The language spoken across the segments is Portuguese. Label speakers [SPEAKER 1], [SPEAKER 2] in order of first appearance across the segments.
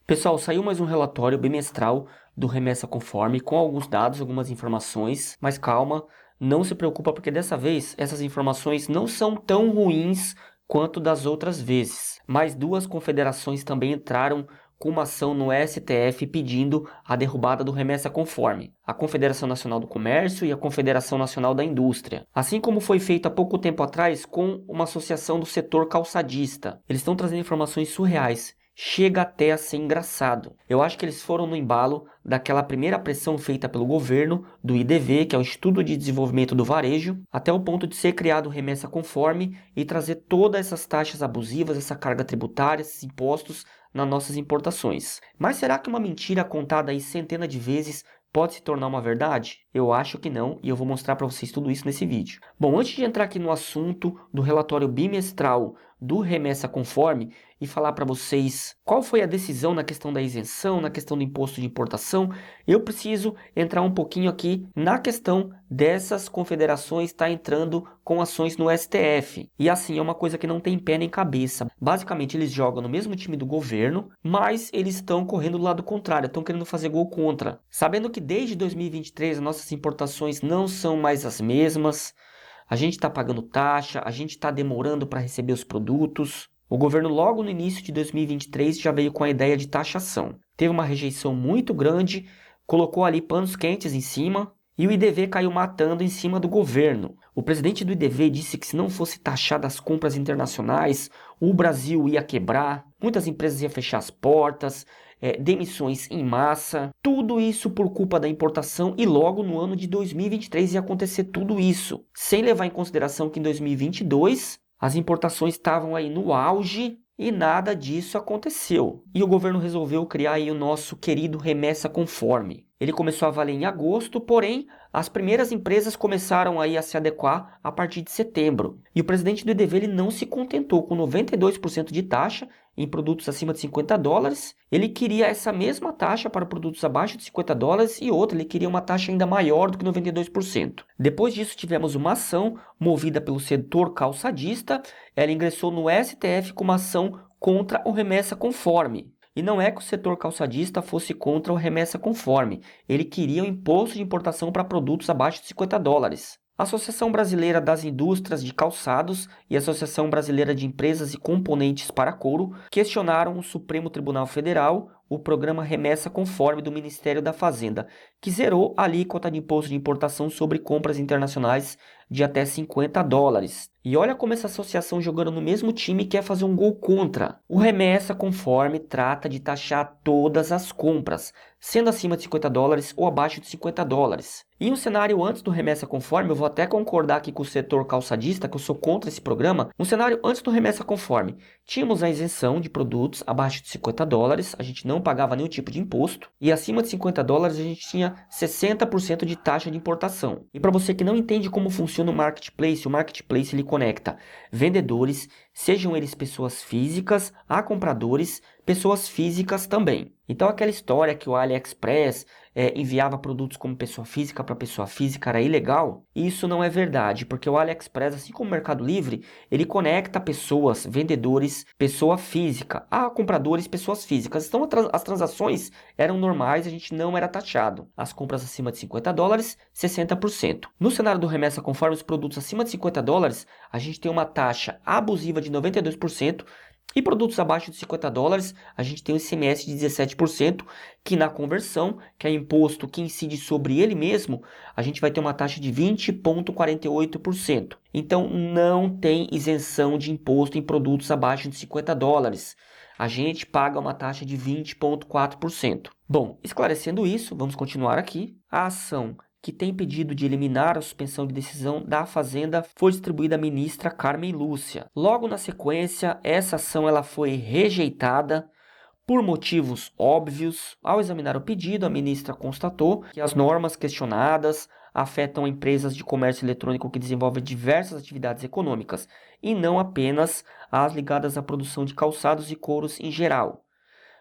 [SPEAKER 1] Pessoal, saiu mais um relatório bimestral do Remessa Conforme com alguns dados, algumas informações, mas calma, não se preocupa porque dessa vez essas informações não são tão ruins quanto das outras vezes. Mais duas confederações também entraram com uma ação no STF pedindo a derrubada do Remessa Conforme, a Confederação Nacional do Comércio e a Confederação Nacional da Indústria. Assim como foi feito há pouco tempo atrás com uma associação do setor calçadista. Eles estão trazendo informações surreais. Chega até a ser engraçado. Eu acho que eles foram no embalo daquela primeira pressão feita pelo governo, do IDV, que é o Instituto de Desenvolvimento do Varejo, até o ponto de ser criado o Remessa Conforme e trazer todas essas taxas abusivas, essa carga tributária, esses impostos nas nossas importações. Mas será que uma mentira contada aí centenas de vezes pode se tornar uma verdade? Eu acho que não, e eu vou mostrar para vocês tudo isso nesse vídeo. Bom, antes de entrar aqui no assunto do relatório bimestral do Remessa Conforme e falar para vocês qual foi a decisão na questão da isenção, na questão do imposto de importação, eu preciso entrar um pouquinho aqui na questão dessas confederações estar entrando com ações no STF. E assim, é uma coisa que não tem pé nem cabeça. Basicamente, eles jogam no mesmo time do governo, mas eles estão correndo do lado contrário, estão querendo fazer gol contra. Sabendo que desde 2023 as nossas importações não são mais as mesmas, a gente está pagando taxa, a gente está demorando para receber os produtos. O governo, logo no início de 2023, já veio com a ideia de taxação. Teve uma rejeição muito grande, colocou ali panos quentes em cima e o IDV caiu matando em cima do governo. O presidente do IDV disse que se não fosse taxar as compras internacionais, o Brasil ia quebrar, muitas empresas iam fechar as portas, demissões em massa, tudo isso por culpa da importação e logo no ano de 2023 ia acontecer tudo isso, sem levar em consideração que em 2022 as importações estavam aí no auge e nada disso aconteceu. E o governo resolveu criar aí o nosso querido Remessa Conforme. Ele começou a valer em agosto, porém as primeiras empresas começaram aí a se adequar a partir de setembro. E o presidente do IDV ele não se contentou com 92% de taxa em produtos acima de 50 dólares. Ele queria essa mesma taxa para produtos abaixo de 50 dólares e outra, ele queria uma taxa ainda maior do que 92%. Depois disso tivemos uma ação movida pelo setor calçadista. Ela ingressou no STF com uma ação contra o Remessa Conforme. E não é que o setor calçadista fosse contra o Remessa Conforme. Ele queria o imposto de importação para produtos abaixo de 50 dólares. A Associação Brasileira das Indústrias de Calçados e a Associação Brasileira de Empresas e Componentes para Couro questionaram o Supremo Tribunal Federal o programa Remessa Conforme do Ministério da Fazenda, que zerou a alíquota de imposto de importação sobre compras internacionais de até 50 dólares. E olha como essa associação jogando no mesmo time quer fazer um gol contra. O Remessa Conforme trata de taxar todas as compras, sendo acima de 50 dólares ou abaixo de 50 dólares. Em um cenário antes do Remessa Conforme, eu vou até concordar aqui com o setor calçadista, que eu sou contra esse programa. Um cenário antes do Remessa Conforme, tínhamos a isenção de produtos abaixo de 50 dólares, a gente não pagava nenhum tipo de imposto, e acima de 50 dólares a gente tinha 60% de taxa de importação. E para você que não entende como funciona o marketplace ele conecta vendedores, sejam eles pessoas físicas, a compradores, pessoas físicas também. Então aquela história que o AliExpress enviava produtos como pessoa física para pessoa física era ilegal, isso não é verdade, porque o AliExpress, assim como o Mercado Livre, ele conecta pessoas, vendedores, pessoa física, a compradores, pessoas físicas. Então as transações eram normais, a gente não era taxado. As compras acima de 50 dólares, 60%. No cenário do Remessa Conforme, os produtos acima de 50 dólares, a gente tem uma taxa abusiva de 92%, e produtos abaixo de 50 dólares, a gente tem um ICMS de 17%, que na conversão, que é imposto que incide sobre ele mesmo, a gente vai ter uma taxa de 20,48%. Então, não tem isenção de imposto em produtos abaixo de 50 dólares. A gente paga uma taxa de 20,4%. Bom, esclarecendo isso, vamos continuar aqui. A ação que tem pedido de eliminar a suspensão de decisão da Fazenda foi distribuída à ministra Carmen Lúcia. Logo na sequência, essa ação ela foi rejeitada por motivos óbvios. Ao examinar o pedido, a ministra constatou que as normas questionadas afetam empresas de comércio eletrônico que desenvolvem diversas atividades econômicas e não apenas as ligadas à produção de calçados e couros em geral.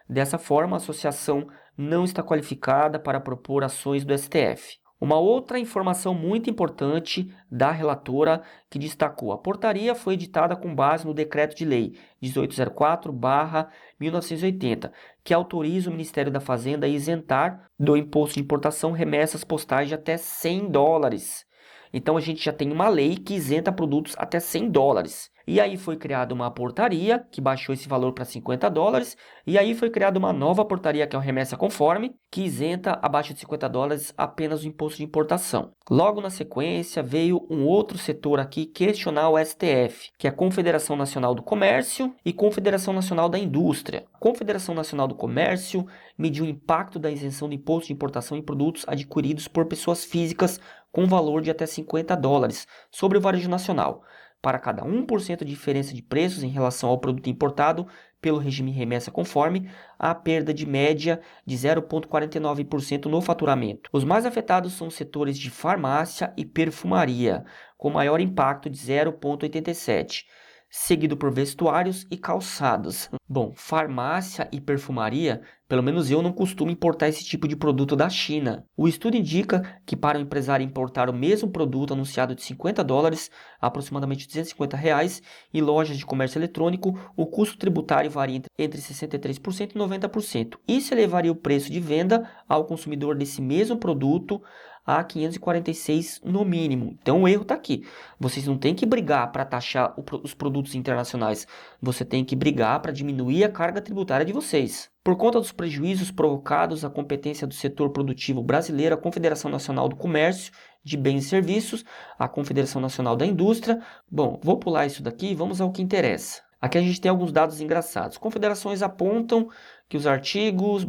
[SPEAKER 1] Dessa forma, a associação não está qualificada para propor ações do STF. Uma outra informação muito importante da relatora que destacou: a portaria foi editada com base no Decreto de Lei 1804/1980, que autoriza o Ministério da Fazenda a isentar do imposto de importação remessas postais de até $100. Então a gente já tem uma lei que isenta produtos até $100. E aí foi criada uma portaria que baixou esse valor para $50, e aí foi criada uma nova portaria, que é o Remessa Conforme, que isenta abaixo de $50 apenas o imposto de importação. Logo na sequência veio um outro setor aqui questionar o STF, que é a Confederação Nacional do Comércio e Confederação Nacional da Indústria. A Confederação Nacional do Comércio mediu o impacto da isenção do imposto de importação em produtos adquiridos por pessoas físicas com valor de até $50 sobre o varejo nacional. Para cada 1% de diferença de preços em relação ao produto importado pelo regime remessa conforme, há perda de média de 0,49% no faturamento. Os mais afetados são os setores de farmácia e perfumaria, com maior impacto de 0,87%. Seguido por vestuários e calçados. Bom, farmácia e perfumaria, pelo menos eu não costumo importar esse tipo de produto da China. O estudo indica que para o empresário importar o mesmo produto anunciado de $50, aproximadamente R$250, e lojas de comércio eletrônico, o custo tributário varia entre 63% e 90%. Isso elevaria o preço de venda ao consumidor desse mesmo produto a 546 no mínimo. Então o erro está aqui. Vocês não têm que brigar para taxar os produtos internacionais. Você tem que brigar para diminuir a carga tributária de vocês. Por conta dos prejuízos provocados à competência do setor produtivo brasileiro, a Confederação Nacional do Comércio de Bens e Serviços, a Confederação Nacional da Indústria. Bom, vou pular isso daqui e vamos ao que interessa. Aqui a gente tem alguns dados engraçados. Confederações apontam que os artigos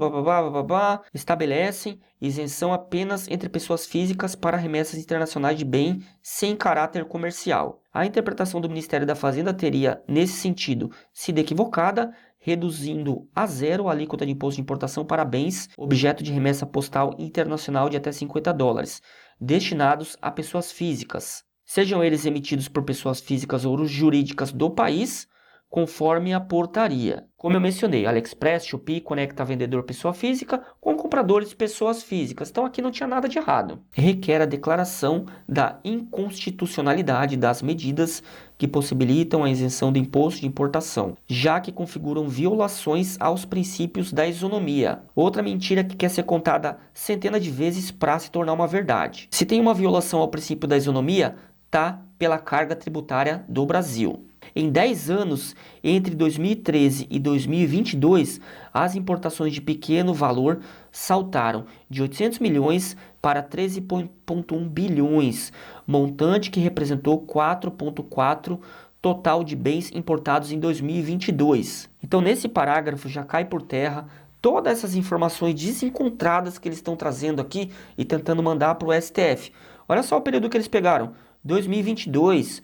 [SPEAKER 1] estabelecem isenção apenas entre pessoas físicas para remessas internacionais de bem sem caráter comercial. A interpretação do Ministério da Fazenda teria, nesse sentido, sido equivocada, reduzindo a zero a alíquota de imposto de importação para bens objeto de remessa postal internacional de até $50, destinados a pessoas físicas, sejam eles emitidos por pessoas físicas ou jurídicas do país, conforme a portaria. Como eu mencionei, AliExpress, Shopee conecta vendedor pessoa física com compradores pessoas físicas. Então aqui não tinha nada de errado. Requer a declaração da inconstitucionalidade das medidas que possibilitam a isenção do imposto de importação, já que configuram violações aos princípios da isonomia. Outra mentira que quer ser contada centenas de vezes para se tornar uma verdade. Se tem uma violação ao princípio da isonomia, tá pela carga tributária do Brasil. Em 10 anos, entre 2013 e 2022, as importações de pequeno valor saltaram de 800 milhões para 13,1 bilhões, montante que representou 4,4% total de bens importados em 2022. Então, nesse parágrafo já cai por terra todas essas informações desencontradas que eles estão trazendo aqui e tentando mandar para o STF. Olha só o período que eles pegaram, 2022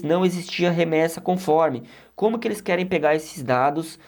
[SPEAKER 1] não existia remessa conforme. Como que eles querem pegar esses dados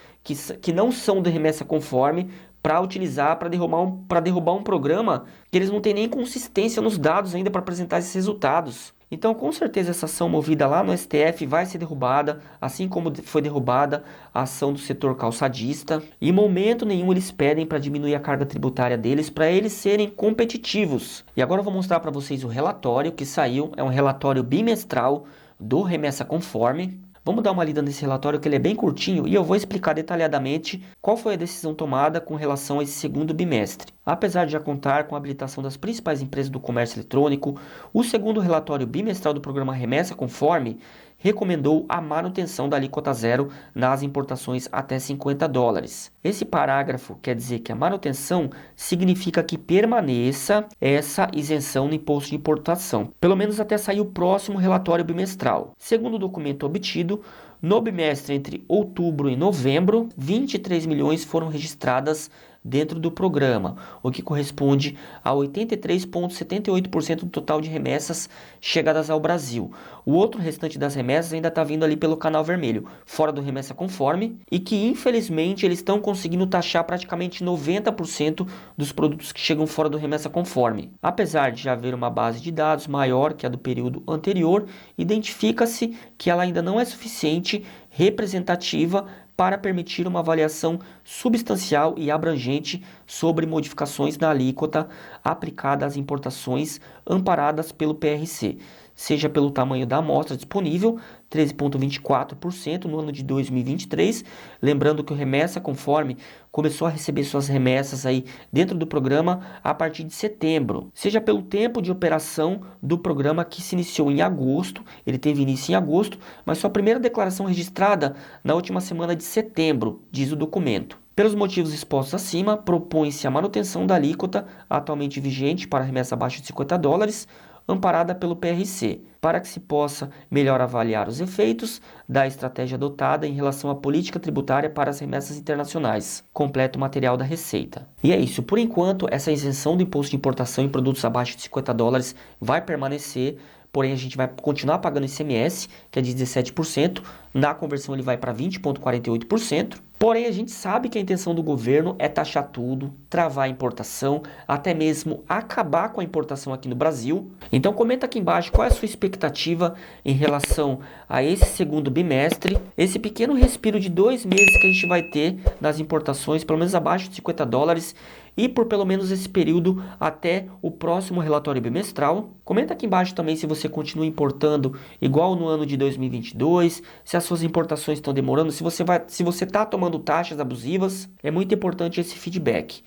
[SPEAKER 1] que não são de remessa conforme para utilizar para derrubar um programa que eles não têm nem consistência nos dados ainda para apresentar esses resultados? Então, com certeza, essa ação movida lá no STF vai ser derrubada, assim como foi derrubada a ação do setor calçadista. Em momento nenhum eles pedem para diminuir a carga tributária deles, para eles serem competitivos. E agora eu vou mostrar para vocês o relatório que saiu, é um relatório bimestral do Remessa Conforme. Vamos dar uma lida nesse relatório, que ele é bem curtinho, e eu vou explicar detalhadamente qual foi a decisão tomada com relação a esse segundo bimestre. Apesar de já contar com a habilitação das principais empresas do comércio eletrônico, o segundo relatório bimestral do programa Remessa Conforme recomendou a manutenção da alíquota zero nas importações até $50. Esse parágrafo quer dizer que a manutenção significa que permaneça essa isenção no imposto de importação, pelo menos até sair o próximo relatório bimestral. Segundo o documento obtido, no bimestre entre outubro e novembro, 23 milhões foram registradas dentro do programa, o que corresponde a 83,78% do total de remessas chegadas ao Brasil. O outro restante das remessas ainda está vindo ali pelo canal vermelho, fora do Remessa Conforme, e que infelizmente eles estão conseguindo taxar praticamente 90% dos produtos que chegam fora do Remessa Conforme. Apesar de já haver uma base de dados maior que a do período anterior, identifica-se que ela ainda não é suficiente representativa para permitir uma avaliação substancial e abrangente sobre modificações na alíquota aplicada às importações amparadas pelo PRC, seja pelo tamanho da amostra disponível, 13,24% no ano de 2023, lembrando que o Remessa Conforme começou a receber suas remessas aí dentro do programa a partir de setembro, seja pelo tempo de operação do programa que se iniciou em agosto, ele teve início em agosto, mas sua primeira declaração registrada na última semana de setembro, diz o documento. Pelos motivos expostos acima, propõe-se a manutenção da alíquota atualmente vigente para remessa abaixo de $50, amparada pelo PRC, para que se possa melhor avaliar os efeitos da estratégia adotada em relação à política tributária para as remessas internacionais. Completa o material da Receita. E é isso, por enquanto, essa isenção do imposto de importação em produtos abaixo de $50 vai permanecer, porém a gente vai continuar pagando ICMS, que é de 17%, na conversão ele vai para 20,48%, porém a gente sabe que a intenção do governo é taxar tudo, travar a importação, até mesmo acabar com a importação aqui no Brasil. Então comenta aqui embaixo qual é a sua expectativa em relação a esse segundo bimestre, esse pequeno respiro de 2 meses que a gente vai ter nas importações, pelo menos abaixo de $50, e por pelo menos esse período até o próximo relatório bimestral. Comenta aqui embaixo também se você continua importando igual no ano de 2022, se as suas importações estão demorando, se você está tomando taxas abusivas. É muito importante esse feedback.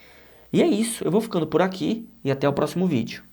[SPEAKER 1] E é isso, eu vou ficando por aqui e até o próximo vídeo.